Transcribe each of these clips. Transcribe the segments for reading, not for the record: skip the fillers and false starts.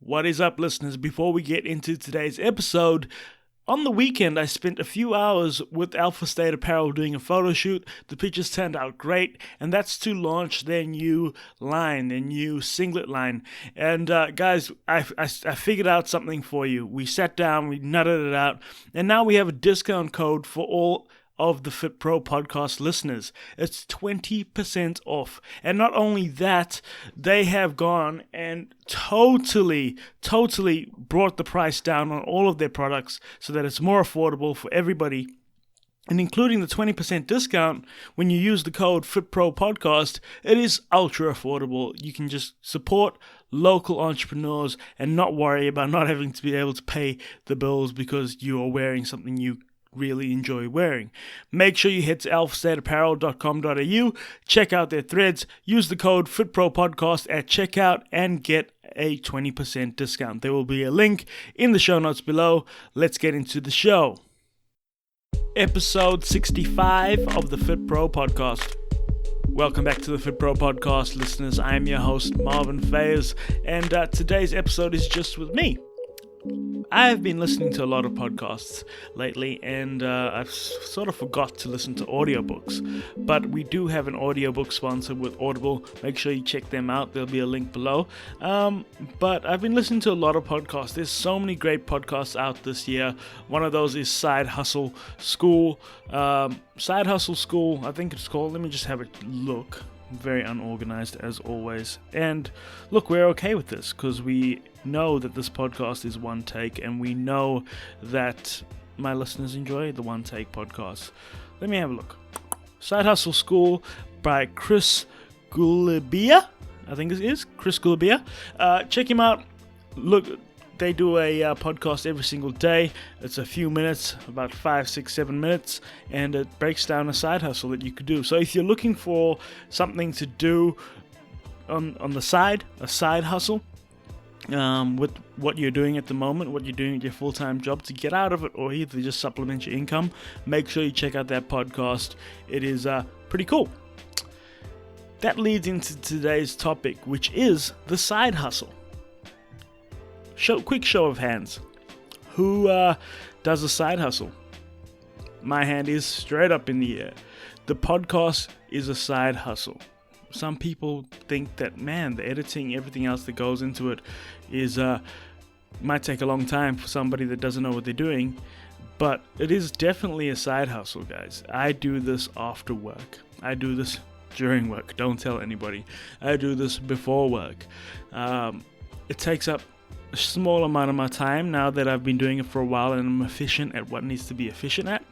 What is up, listeners? Before we get into today's episode, on the weekend I spent a few hours with Alpha State Apparel doing a photo shoot. The pictures turned out great, and that's to launch their new line, their new singlet line. And guys, I figured out something for you. We sat down, we nutted it out, and now we have a discount code for all of the Fit Pro podcast listeners. It's 20% off. And not only that, they have gone and totally brought the price down on all of their products so that it's more affordable for everybody. And including the 20% discount, when you use the code FitProPodcast, it is ultra affordable. You can just support local entrepreneurs and not worry about not having to be able to pay the bills because you are wearing something you really enjoy wearing. Make sure you head to alphastateapparel.com.au, check out their threads, use the code FitProPodcast at checkout, and get a 20% discount. There will be a link in the show notes below. Let's get into the show. Episode 65 of the Fit Pro Podcast. Welcome back to the Fit Pro Podcast, listeners. I am your host, Marvin Fayers, and today's episode is just with me. I have been listening to a lot of podcasts lately, and I've sort of forgot to listen to audiobooks. But we do have an audiobook sponsor with Audible. Make sure you check them out. There'll be a link below. But I've been listening to a lot of podcasts. There's so many great podcasts out this year. One of those is Side Hustle School. Side Hustle School, I think it's called. Let me just have a look. Very unorganized as always. And look, we're okay with this because we know that this podcast is one take, and we know that my listeners enjoy the one take podcasts. Let me have a look. Side Hustle School by Chris Gulabia, I think it is Chris Gulabia. Check him out. Look, they do a podcast every single day. It's a few minutes, about 5, 6, 7 minutes, and it breaks down a side hustle that you could do. So if you're looking for something to do on the side, a side hustle, with what you're doing at the moment, what you're doing at your full-time job to get out of it, or either just supplement your income, make sure you check out that podcast. It is pretty cool. That leads into today's topic, which is the side hustle. Quick show of hands. Who does a side hustle? My hand is straight up in the air. The podcast is a side hustle. Some people think that, man, the editing, everything else that goes into it is might take a long time for somebody that doesn't know what they're doing. But it is definitely a side hustle, guys. I do this after work. I do this during work. Don't tell anybody. I do this before work. It takes up a small amount of my time now that I've been doing it for a while, and I'm efficient at what needs to be efficient at.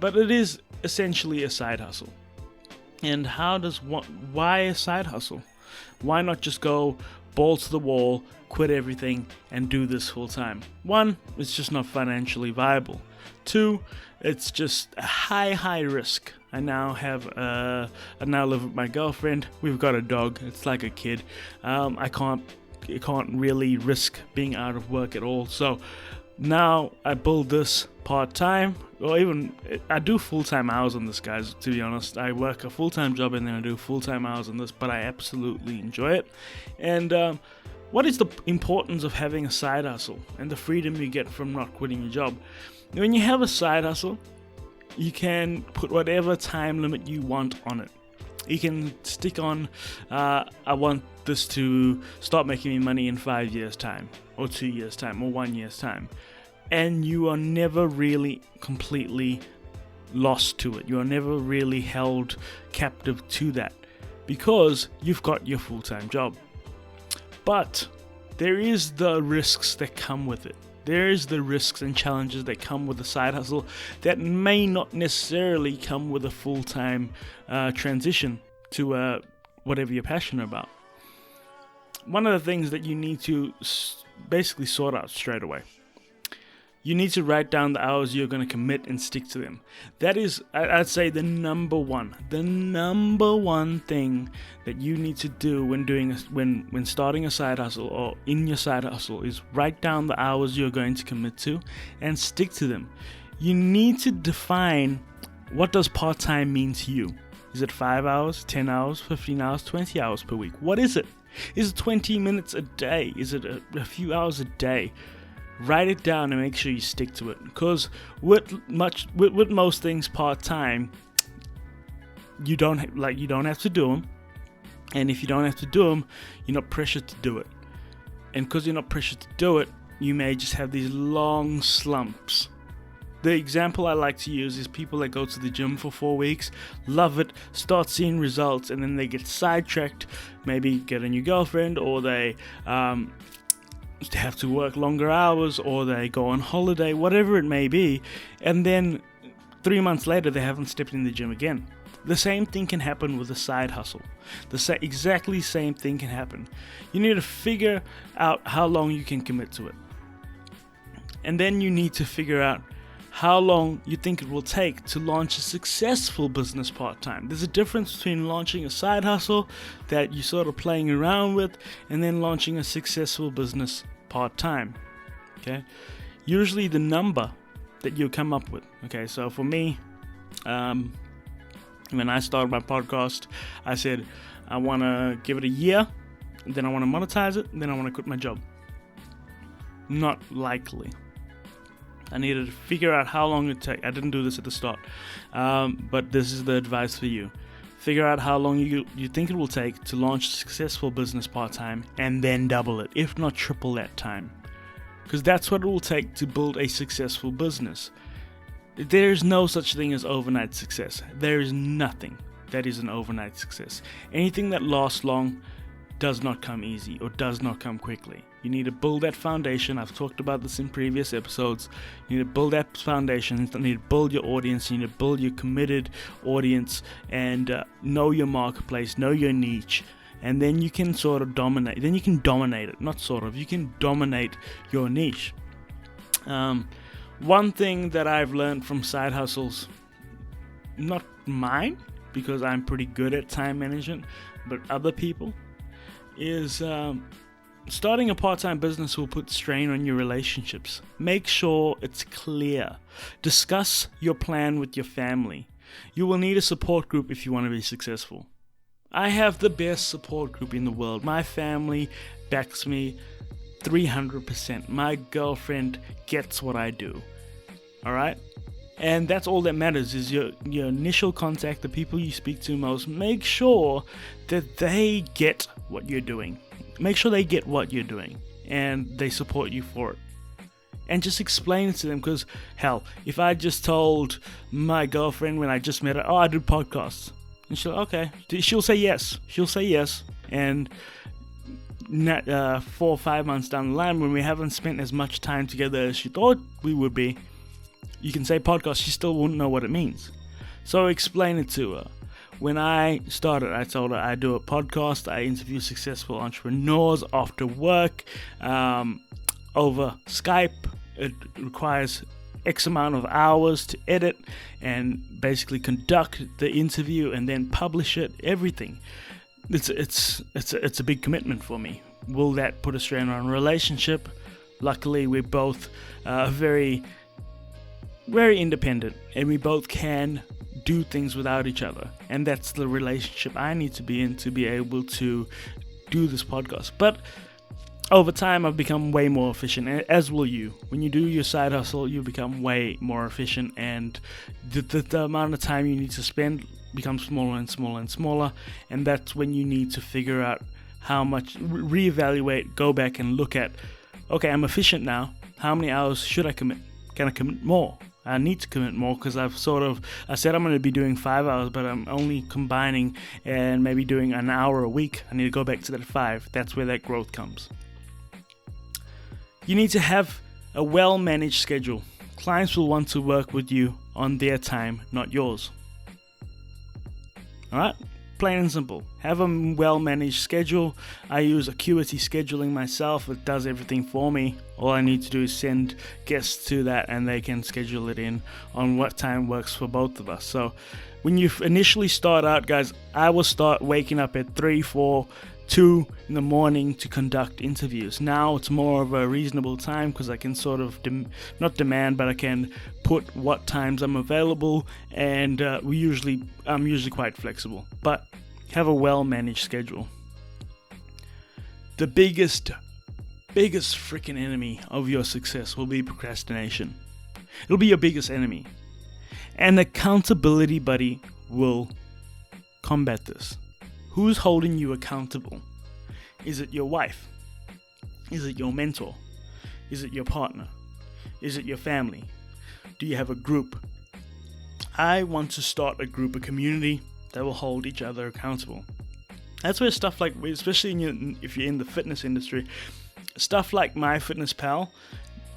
But it is essentially a side hustle. And why a side hustle? Why not just go balls to the wall, quit everything, and do this full time? 1, it's just not financially viable. 2, it's just a high risk. I now live with my girlfriend. We've got a dog. It's like a kid. I can't really risk being out of work at all. So now I build this part-time, or even I do full-time hours on this, guys, to be honest. I work a full-time job and then I do full-time hours on this, but I absolutely enjoy it. And what is the importance of having a side hustle and the freedom you get from not quitting your job? When you have a side hustle, you can put whatever time limit you want on it. You can stick on, I want this to start making me money in 5 years' time, or 2 years' time, or 1 year's time. And you are never really completely lost to it. You are never really held captive to that because you've got your full-time job. But there is the risks that come with it. There is the risks and challenges that come with a side hustle that may not necessarily come with a full-time transition to whatever you're passionate about. One of the things that you need to basically sort out straight away. You need to write down the hours you're going to commit and stick to them. That is, I'd say, the number one thing that you need to do when starting a side hustle or in your side hustle is write down the hours you're going to commit to and stick to them. You need to define, what does part-time mean to you? Is it 5 hours, 10 hours, 15 hours, 20 hours per week? What is it? Is it 20 minutes a day? Is it a few hours a day? Write it down and make sure you stick to it. Because with most things part-time, you don't have to do them. And if you don't have to do them, you're not pressured to do it. And because you're not pressured to do it, you may just have these long slumps. The example I like to use is people that go to the gym for 4 weeks, love it, start seeing results, and then they get sidetracked, maybe get a new girlfriend, or they have to work longer hours, or they go on holiday, whatever it may be, and then 3 months later they haven't stepped in the gym again. The same thing can happen with a side hustle. Exactly same thing can happen. You need to figure out how long you can commit to it. And then you need to figure out how long you think it will take to launch a successful business part-time. There's a difference between launching a side hustle that you're sort of playing around with and then launching a successful business part-time. Okay? Usually the number that you come up with. Okay, so for me, when I started my podcast, I said I want to give it a year, then I want to monetize it, then I want to quit my job. Not likely. I needed to figure out how long it takes. I didn't do this at the start, but this is the advice for you. Figure out how long you think it will take to launch a successful business part-time, and then double it, if not triple that time. Because that's what it will take to build a successful business. There's no such thing as overnight success. There is nothing that is an overnight success. Anything that lasts long does not come easy or does not come quickly. You need to build that foundation. I've talked about this in previous episodes. You need to build that foundation. You need to build your audience. You need to build your committed audience and know your marketplace, know your niche. And then you can sort of dominate. Then you can dominate it. Not sort of. You can dominate your niche. One thing that I've learned from side hustles, not mine, because I'm pretty good at time management, but other people, is starting a part-time business will put strain on your relationships. Make sure it's clear. Discuss your plan with your family. You will need a support group if you want to be successful. I have the best support group in the world. My family backs me 300%. My girlfriend gets what I do. Alright? And that's all that matters is your initial contact, the people you speak to most. Make sure that they get what you're doing. Make sure they get what you're doing and they support you for it. And just explain it to them, because hell, if I just told my girlfriend when I just met her, oh, I do podcasts, and she'll say yes. She'll say yes. And 4 or 5 months down the line, when we haven't spent as much time together as she thought we would be, you can say podcast, she still wouldn't know what it means. So explain it to her. When I started, I told her I do a podcast. I interview successful entrepreneurs after work over Skype. It requires X amount of hours to edit and basically conduct the interview and then publish it. Everything. It's a big commitment for me. Will that put a strain on a relationship? Luckily, we're both very independent, and we both can do things without each other, and that's the relationship I need to be in to be able to do this podcast. But over time, I've become way more efficient, as will you. When you do your side hustle, you become way more efficient, and the amount of time you need to spend becomes smaller and smaller and smaller, and that's when you need to figure out how much, reevaluate, go back and look at, okay, I'm efficient now, how many hours should I commit? Can I commit more? I need to commit more, because I said I'm going to be doing 5 hours, but I'm only combining and maybe doing an hour a week. I need to go back to that 5. That's where that growth comes. You need to have a well-managed schedule. Clients will want to work with you on their time, not yours. Alright? Plain and simple. Have a well-managed schedule. I use Acuity scheduling myself. It does everything for me. All I need to do is send guests to that, and they can schedule it in on what time works for both of us. So when you initially start out, guys, I will start waking up at 3, 4, 2 in the morning to conduct interviews. Now it's more of a reasonable time, because I can sort of not demand, but I can put what times I'm available, and I'm usually quite flexible. But have a well-managed schedule. the biggest freaking enemy of your success will be procrastination. It'll be your biggest enemy. And accountability buddy will combat this. Who's holding you accountable? Is it your wife? Is it your mentor? Is it your partner? Is it your family? Do you have a group? I want to start a group, a community that will hold each other accountable. That's where stuff like, especially if you're in the fitness industry, stuff like MyFitnessPal,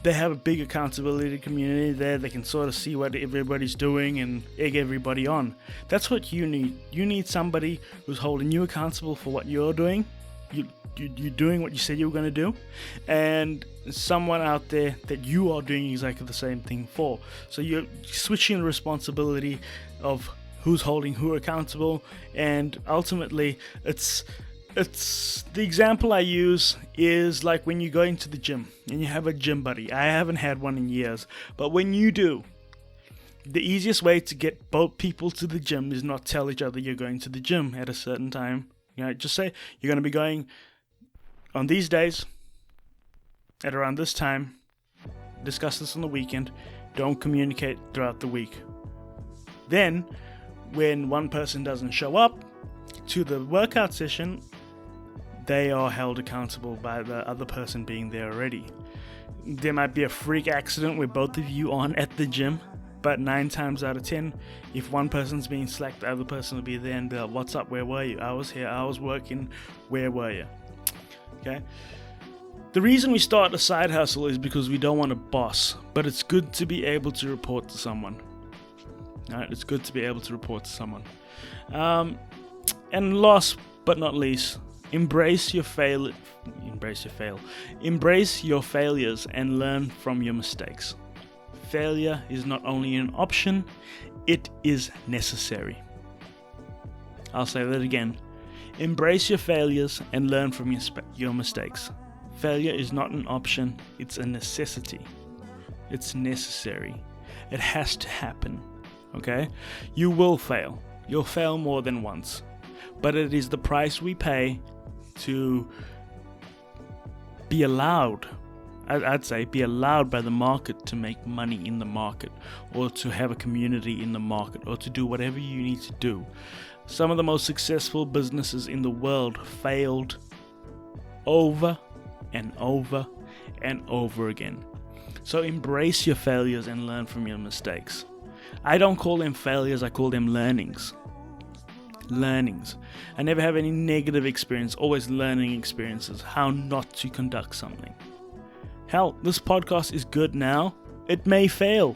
they have a big accountability community there. They can sort of see what everybody's doing and egg everybody on. That's what you need. You need somebody who's holding you accountable for what you're doing. You're doing what you said you were going to do, and someone out there that you are doing exactly the same thing for. So you're switching the responsibility of who's holding who accountable, and ultimately it's the example I use is like when you go into the gym and you have a gym buddy. I haven't had one in years, but when you do, the easiest way to get both people to the gym is not tell each other you're going to the gym at a certain time. Just say you're going to be going on these days at around this time. Discuss this on the weekend. Don't communicate throughout the week. Then, when one person doesn't show up to the workout session, they are held accountable by the other person being there already. There might be a freak accident where both of you aren't at the gym, but 9 times out of 10, if one person's being slack, the other person will be there and be like, "What's up? Where were you? I was here. I was working. Where were you?" Okay. The reason we start a side hustle is because we don't want a boss, but it's good to be able to report to someone. Alright, it's good to be able to report to someone. And last but not least, embrace your failures and learn from your mistakes. Failure is not only an option, it is necessary. I'll say that again. Embrace your failures and learn from your mistakes. Failure is not an option, it's a necessity. It's necessary. It has to happen. Okay? You will fail. You'll fail more than once. But it is the price we pay to be allowed, I'd say, be allowed by the market to make money in the market, or to have a community in the market, or to do whatever you need to do. Some of the most successful businesses in the world failed over and over and over again. So embrace your failures and learn from your mistakes. I don't call them failures, I call them learnings. Learnings. I never have any negative experience, always learning experiences, how not to conduct something. Hell, this podcast is good now. It may fail.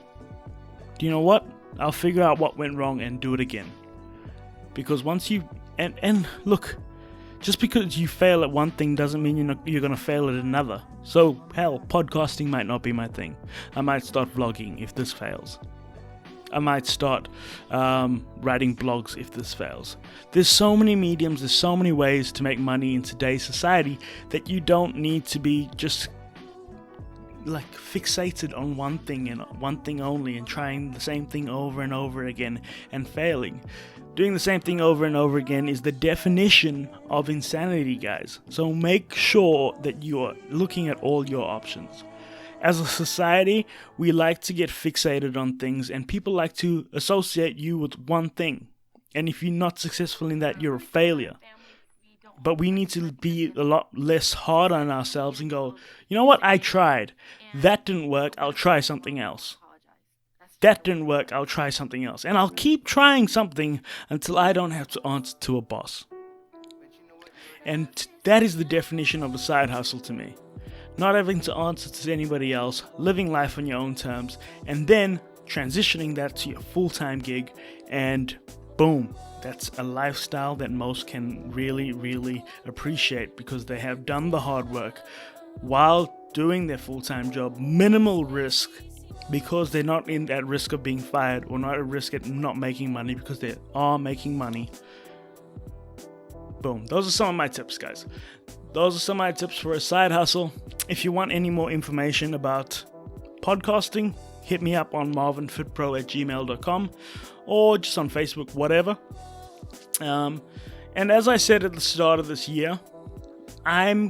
Do you know what? I'll figure out what went wrong and do it again. Because once you... And look, just because you fail at one thing doesn't mean you're going to fail at another. So, hell, podcasting might not be my thing. I might start vlogging if this fails. I might start writing blogs if this fails. There's so many mediums, there's so many ways to make money in today's society that you don't need to be just like fixated on one thing and one thing only and trying the same thing over and over again and failing. Doing the same thing over and over again is the definition of insanity, guys. So make sure that you are looking at all your options. As a society, we like to get fixated on things, and people like to associate you with one thing. And if you're not successful in that, you're a failure. But we need to be a lot less hard on ourselves and go, you know what, I tried. That didn't work, I'll try something else. That didn't work, I'll try something else. And I'll keep trying something until I don't have to answer to a boss. And that is the definition of a side hustle to me. Not having to answer to anybody else, living life on your own terms, and then transitioning that to your full-time gig, and boom, that's a lifestyle that most can really, really appreciate because they have done the hard work while doing their full-time job, minimal risk, because they're not in that risk of being fired or not at risk at not making money because they are making money. Boom. Those are some of my tips, guys. Those are some of my tips for a side hustle. If you want any more information about podcasting, hit me up on marvinfitpro@gmail.com or just on Facebook, whatever. And as I said at the start of this year, I am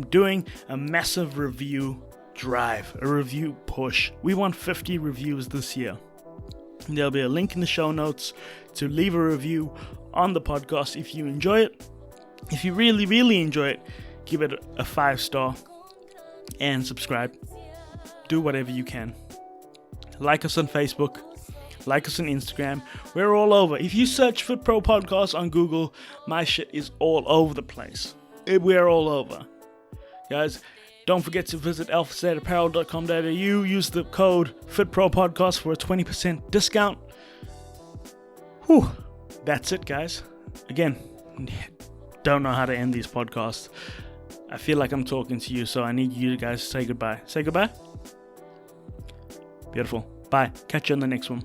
doing a massive review drive, a review push. We want 50 reviews this year. There'll be a link in the show notes to leave a review on the podcast if you enjoy it. If you really, really enjoy it, give it a 5-star and subscribe. Do whatever you can. Like us on Facebook. Like us on Instagram. We're all over. If you search Fit Pro Podcast on Google, my shit is all over the place. We're all over. Guys, don't forget to visit alphastateapparel.com.au. Use the code FitProPodcast for a 20% discount. Whew. That's it, guys. Again, don't know how to end these podcasts. I feel like I'm talking to you, so I need you guys to say goodbye. Say goodbye. Beautiful. Bye. Catch you on the next one.